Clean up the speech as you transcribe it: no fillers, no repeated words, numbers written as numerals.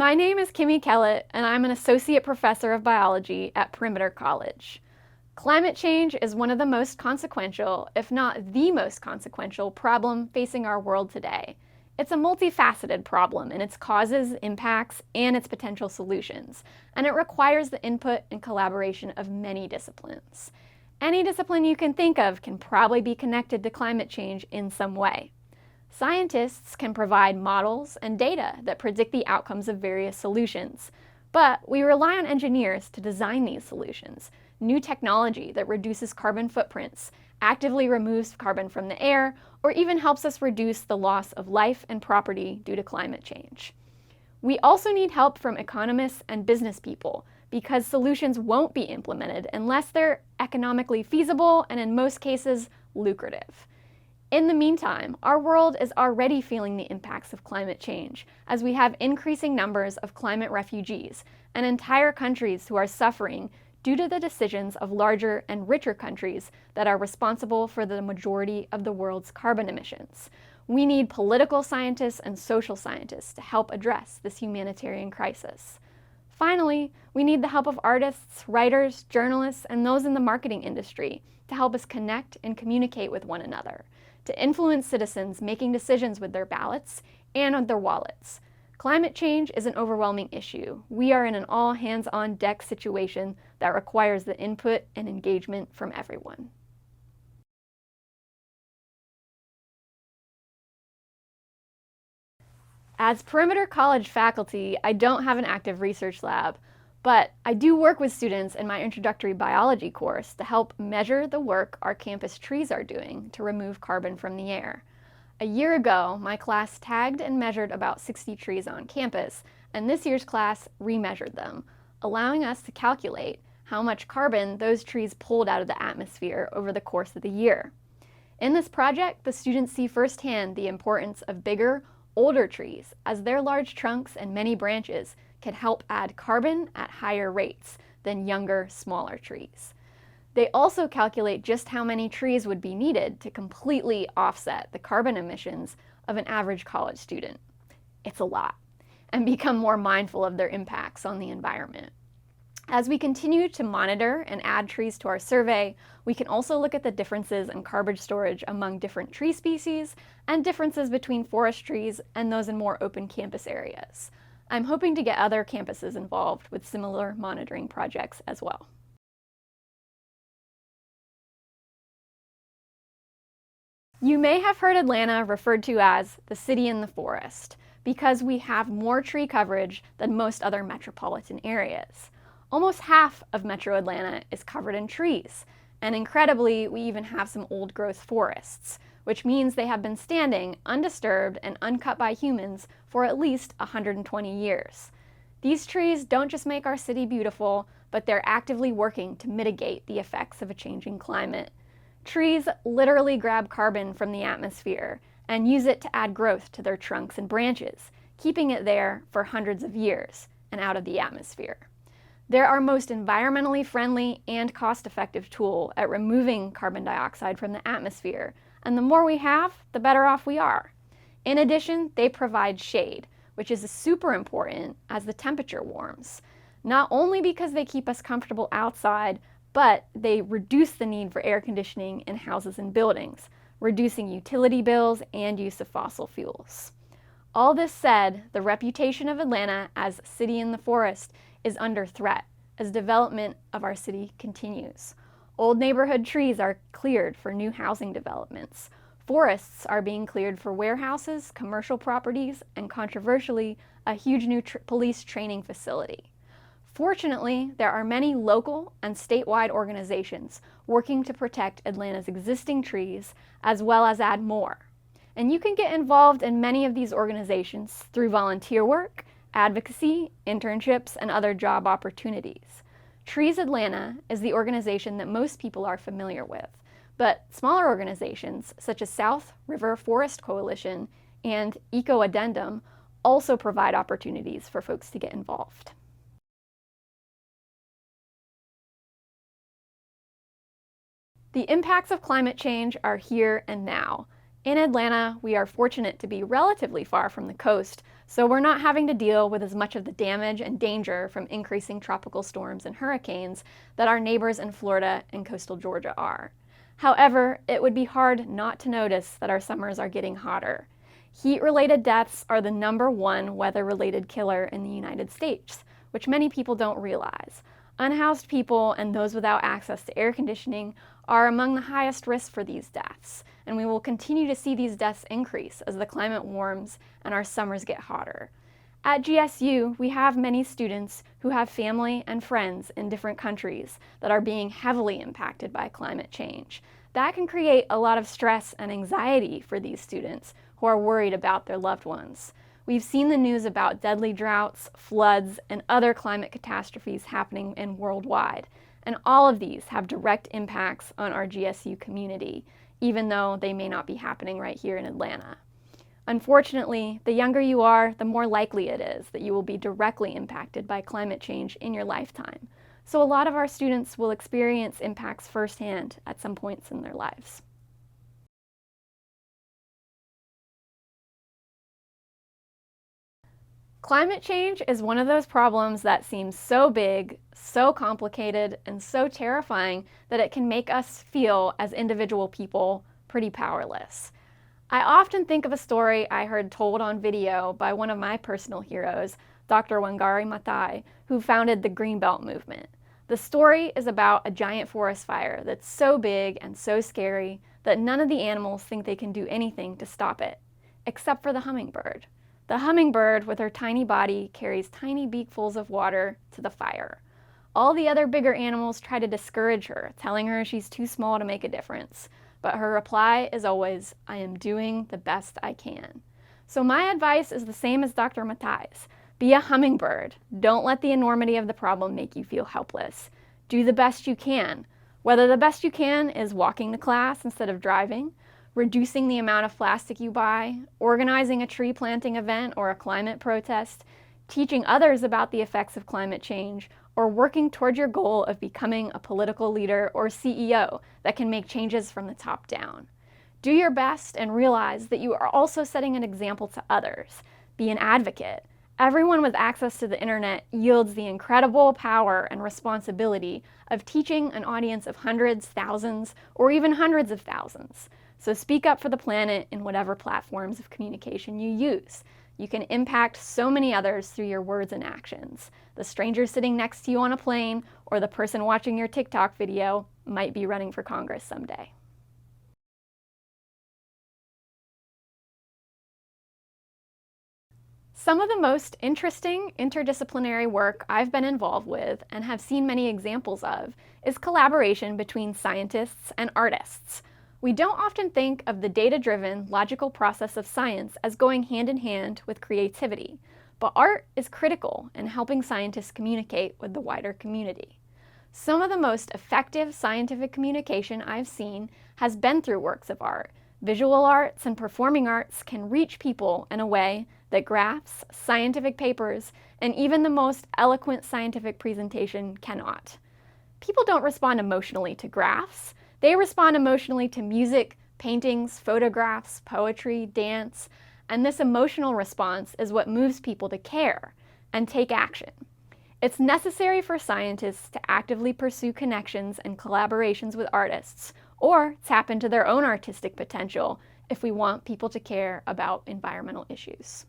My name is Kimmy Kellett, and I'm an associate professor of biology at Perimeter College. Climate change is one of the most consequential, if not the most consequential, problem facing our world today. It's a multifaceted problem in its causes, impacts, and its potential solutions, and it requires the input and collaboration of many disciplines. Any discipline you can think of can probably be connected to climate change in some way. Scientists can provide models and data that predict the outcomes of various solutions, but we rely on engineers to design these solutions. New technology that reduces carbon footprints, actively removes carbon from the air, or even helps us reduce the loss of life and property due to climate change. We also need help from economists and business people because solutions won't be implemented unless they're economically feasible and in most cases lucrative. In the meantime, our world is already feeling the impacts of climate change as we have increasing numbers of climate refugees and entire countries who are suffering due to the decisions of larger and richer countries that are responsible for the majority of the world's carbon emissions. We need political scientists and social scientists to help address this humanitarian crisis. Finally, we need the help of artists, writers, journalists, and those in the marketing industry to help us connect and communicate with one another, to influence citizens making decisions with their ballots and with their wallets. Climate change is an overwhelming issue. We are in an all-hands-on-deck situation that requires the input and engagement from everyone. As Perimeter College faculty, I don't have an active research lab, but I do work with students in my introductory biology course to help measure the work our campus trees are doing to remove carbon from the air. A year ago, my class tagged and measured about 60 trees on campus, and this year's class remeasured them, allowing us to calculate how much carbon those trees pulled out of the atmosphere over the course of the year. In this project, the students see firsthand the importance of bigger, older trees, as their large trunks and many branches can help add carbon at higher rates than younger, smaller trees. They also calculate just how many trees would be needed to completely offset the carbon emissions of an average college student. It's a lot, and become more mindful of their impacts on the environment. As we continue to monitor and add trees to our survey, we can also look at the differences in carbon storage among different tree species and differences between forest trees and those in more open campus areas. I'm hoping to get other campuses involved with similar monitoring projects as well. You may have heard Atlanta referred to as the city in the forest because we have more tree coverage than most other metropolitan areas. Almost half of Metro Atlanta is covered in trees, and incredibly, we even have some old-growth forests, which means they have been standing undisturbed and uncut by humans for at least 120 years. These trees don't just make our city beautiful, but they're actively working to mitigate the effects of a changing climate. Trees literally grab carbon from the atmosphere and use it to add growth to their trunks and branches, keeping it there for hundreds of years and out of the atmosphere. They're our most environmentally friendly and cost-effective tool at removing carbon dioxide from the atmosphere, and the more we have, the better off we are. In addition, they provide shade, which is super important as the temperature warms, not only because they keep us comfortable outside, but they reduce the need for air conditioning in houses and buildings, reducing utility bills and use of fossil fuels. All this said, the reputation of Atlanta as city in the forest is under threat as development of our city continues. Old neighborhood trees are cleared for new housing developments. Forests are being cleared for warehouses, commercial properties, and controversially, a huge new police training facility. Fortunately, there are many local and statewide organizations working to protect Atlanta's existing trees as well as add more. And you can get involved in many of these organizations through volunteer work, advocacy, internships, and other job opportunities. Trees Atlanta is the organization that most people are familiar with, but smaller organizations such as South River Forest Coalition and Eco Addendum also provide opportunities for folks to get involved. The impacts of climate change are here and now. In Atlanta, we are fortunate to be relatively far from the coast, So we're not having to deal with as much of the damage and danger from increasing tropical storms and hurricanes that our neighbors in Florida and coastal Georgia are. However, it would be hard not to notice that our summers are getting hotter. Heat-related deaths are the #1 weather-related killer in the United States, which many people don't realize. Unhoused people and those without access to air conditioning are among the highest risks for these deaths, and we will continue to see these deaths increase as the climate warms and our summers get hotter. At GSU, we have many students who have family and friends in different countries that are being heavily impacted by climate change. That can create a lot of stress and anxiety for these students who are worried about their loved ones. We've seen the news about deadly droughts, floods, and other climate catastrophes happening worldwide, and all of these have direct impacts on our GSU community, even though they may not be happening right here in Atlanta. Unfortunately, the younger you are, the more likely it is that you will be directly impacted by climate change in your lifetime. So a lot of our students will experience impacts firsthand at some points in their lives. Climate change is one of those problems that seems so big, so complicated, and so terrifying that it can make us feel, as individual people, pretty powerless. I often think of a story I heard told on video by one of my personal heroes, Dr. Wangari Maathai, who founded the Greenbelt movement. The story is about a giant forest fire that's so big and so scary that none of the animals think they can do anything to stop it, except for the hummingbird. The hummingbird, with her tiny body, carries tiny beakfuls of water to the fire. All the other bigger animals try to discourage her, telling her she's too small to make a difference. But her reply is always, "I am doing the best I can." So my advice is the same as Dr. Maathai's. Be a hummingbird. Don't let the enormity of the problem make you feel helpless. Do the best you can. Whether the best you can is walking to class instead of driving, reducing the amount of plastic you buy, organizing a tree planting event or a climate protest, teaching others about the effects of climate change, or working toward your goal of becoming a political leader or CEO that can make changes from the top down. Do your best and realize that you are also setting an example to others. Be an advocate. Everyone with access to the internet yields the incredible power and responsibility of teaching an audience of hundreds, thousands, or even hundreds of thousands. So speak up for the planet in whatever platforms of communication you use. You can impact so many others through your words and actions. The stranger sitting next to you on a plane or the person watching your TikTok video might be running for Congress someday. Some of the most interesting interdisciplinary work I've been involved with and have seen many examples of is collaboration between scientists and artists. We don't often think of the data-driven, logical process of science as going hand in hand with creativity, but art is critical in helping scientists communicate with the wider community. Some of the most effective scientific communication I've seen has been through works of art. Visual arts and performing arts can reach people in a way that graphs, scientific papers, and even the most eloquent scientific presentation cannot. People don't respond emotionally to graphs. They respond emotionally to music, paintings, photographs, poetry, dance, and this emotional response is what moves people to care and take action. It's necessary for scientists to actively pursue connections and collaborations with artists, or tap into their own artistic potential if we want people to care about environmental issues.